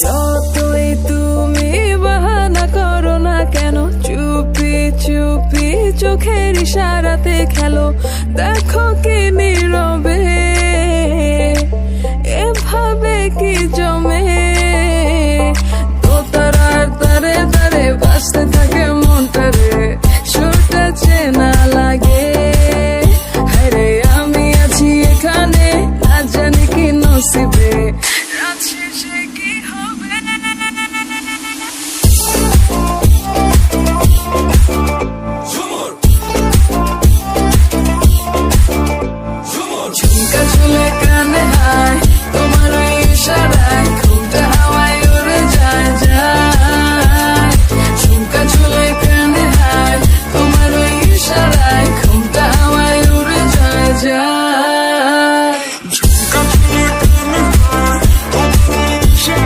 যতই তুমি বাহানা করো না কেন, চুপি চুপি চোখের ইশারাতে খেলো, দেখো কি